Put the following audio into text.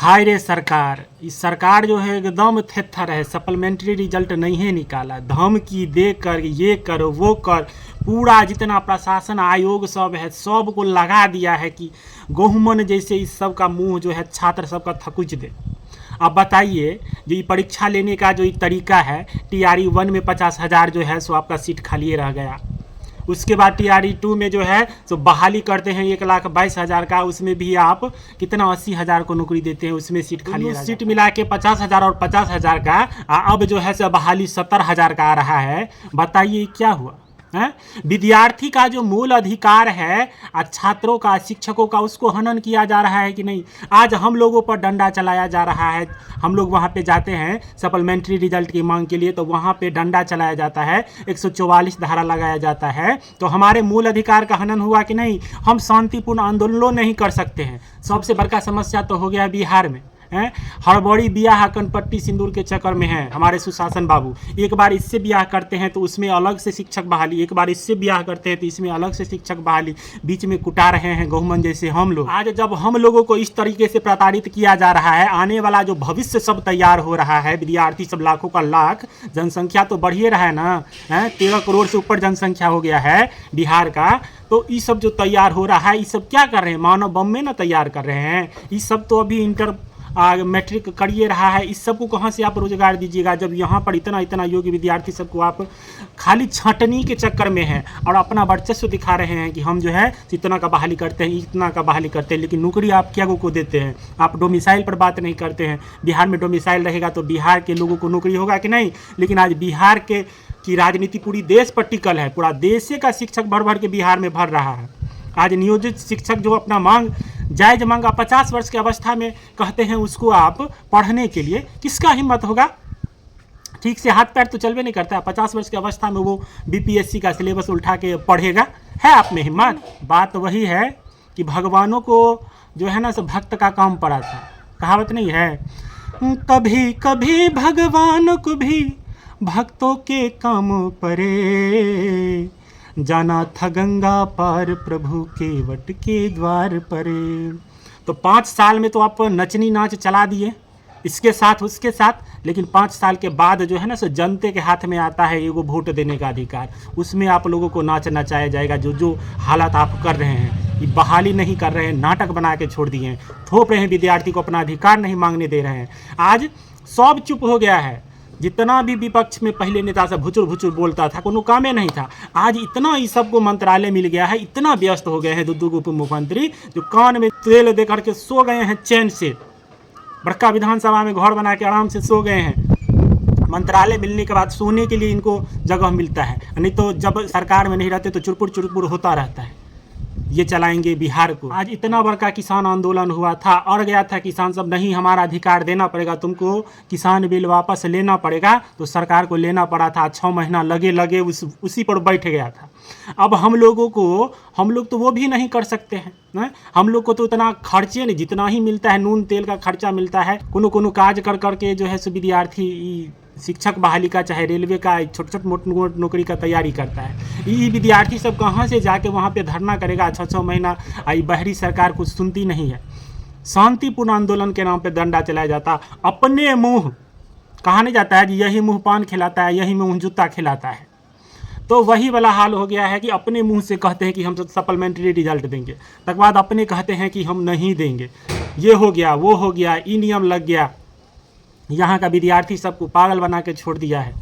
हाय रे सरकार, इस सरकार जो है एकदम थेथर है। सप्लीमेंट्री रिजल्ट नहीं है निकाला, धमकी दे कर ये कर वो कर, पूरा जितना प्रशासन आयोग सब है सबको लगा दिया है कि गहुमन जैसे इस सब का मुंह जो है छात्र सबका थकुच दे। अब बताइए, जो ये परीक्षा लेने का जो तरीका है, TRE 1 में 50,000 जो है सो आपका सीट खाली रह गया। उसके बाद TRE 2 में जो है तो बहाली करते हैं 1,22,000 का, उसमें भी आप कितना 80,000 को नौकरी देते हैं, उसमें सीट खाली सीट मिला के 50,000 और 50,000 का अब जो है सो बहाली 70,000 का आ रहा है। बताइए क्या हुआ है? विद्यार्थी का जो मूल अधिकार है छात्रों का, शिक्षकों का, उसको हनन किया जा रहा है कि नहीं। आज हम लोगों पर डंडा चलाया जा रहा है। हम लोग वहाँ पे जाते हैं सप्लीमेंट्री रिजल्ट की मांग के लिए, तो वहाँ पे डंडा चलाया जाता है, 144 धारा लगाया जाता है। तो हमारे मूल अधिकार का हनन हुआ कि नहीं। हम शांतिपूर्ण आंदोलन नहीं कर सकते हैं। सबसे बड़का समस्या तो हो गया बिहार में हैं, हड़बड़ी ब्याह कनपट्टी सिंदूर के चक्कर में है हमारे सुशासन बाबू। एक बार इससे ब्याह करते हैं तो उसमें अलग से शिक्षक बहाली, एक बार इससे ब्याह करते हैं तो इसमें अलग से शिक्षक बहाली, बीच में कुटा रहे हैं गहुमन जैसे हम लोग। आज जब हम लोगों को इस तरीके से प्रताड़ित किया जा रहा है, आने वाला जो भविष्य सब तैयार हो रहा है, विद्यार्थी सब लाखों का लाख, जनसंख्या तो बढ़िए रहा है ना, 13 करोड़ से ऊपर जनसंख्या हो गया है बिहार का। तो ये सब जो तैयार हो रहा है, ये सब क्या कर रहे हैं, मानव बम में ना तैयार कर रहे हैं। ये सब तो अभी मैट्रिक करिए रहा है। इस सब को कहाँ से आप रोजगार दीजिएगा, जब यहाँ पर इतना इतना योग्य विद्यार्थी सबको आप खाली छांटनी के चक्कर में हैं और अपना वर्चस्व दिखा रहे हैं कि हम जो है इतना का बहाली करते हैं, इतना का बहाली करते हैं। लेकिन नौकरी आप क्या को देते हैं। आप डोमिसाइल पर बात नहीं करते हैं। बिहार में डोमिसाइल रहेगा तो बिहार के लोगों को नौकरी होगा कि नहीं। लेकिन आज बिहार की राजनीति पूरी देश पर टिकल है। पूरा देश का शिक्षक भर भर के बिहार में भर रहा है। आज नियोजित शिक्षक जो अपना मांग जायज मांगा 50 वर्ष की अवस्था में कहते हैं, उसको आप पढ़ने के लिए किसका हिम्मत होगा। ठीक से हाथ पैर तो चलवे नहीं करता है। 50 वर्ष की अवस्था में वो BPSC का सिलेबस उठा के पढ़ेगा। है आप में हिम्मत। बात वही है कि भगवानों को जो है ना सब भक्त का काम पड़ा था। कहावत नहीं है, कभी कभी भगवान को भी भक्तों के काम परे, जाना था गंगा पार प्रभु के वट के द्वार पर। तो 5 साल में तो आप नचनी नाच चला दिए, इसके साथ उसके साथ। लेकिन 5 साल के बाद जो है ना सो जनते के हाथ में आता है एगो वोट देने का अधिकार। उसमें आप लोगों को नाच नचाया जाएगा। जो हालात आप कर रहे हैं, ये बहाली नहीं कर रहे हैं, नाटक बना के छोड़ दिए हैं, थोप रहे हैं विद्यार्थी को, अपना अधिकार नहीं मांगने दे रहे हैं। आज सब चुप हो गया है। जितना भी विपक्ष में पहले नेता सब भुचुर भुचुर बोलता था, कोनो कामे नहीं था। आज इतना ही सबको मंत्रालय मिल गया है, इतना व्यस्त हो गए हैं दो उप मुख्यमंत्री, जो कान में तेल दे करके सो गए हैं चैन से। बड़का विधानसभा में घर बना के आराम से सो गए हैं। मंत्रालय मिलने के बाद सोने के लिए इनको जगह मिलता है, नहीं तो जब सरकार में नहीं रहते तो चुरपुर चुरपुर होता रहता है। ये चलाएंगे बिहार को। आज इतना बड़ा किसान आंदोलन हुआ था और गया था किसान सब, नहीं हमारा अधिकार देना पड़ेगा, तुमको किसान बिल वापस लेना पड़ेगा। तो सरकार को लेना पड़ा था। 6 महीना लगे उसी पर बैठ गया था। अब हम लोग तो वो भी नहीं कर सकते हैं। हम लोग को तो उतना खर्चे नहीं, जितना ही मिलता है नून तेल का खर्चा मिलता है। कोनो काज कर करके जो है सो विद्यार्थी शिक्षक बहाली का, चाहे रेलवे का, छोट मोट नौकरी का तैयारी करता है। ये विद्यार्थी सब कहाँ से जाके वहाँ पे धरना करेगा 6 महीना। आई बहरी सरकार कुछ सुनती नहीं है। शांतिपूर्ण आंदोलन के नाम पे डंडा चलाया जाता। अपने मुंह कहा नहीं जाता है कि यही मुंह पान खिलाता है, यही मुंह जूता खिलाता है। तो वही वाला हाल हो गया है कि अपने मुंह से कहते हैं कि हम सप्लीमेंट्री रिजल्ट देंगे, तक बाद अपने कहते हैं कि हम नहीं देंगे। ये हो गया, वो हो गया, ई नियम लग गया। यहाँ का विद्यार्थी सबको पागल बना के छोड़ दिया है।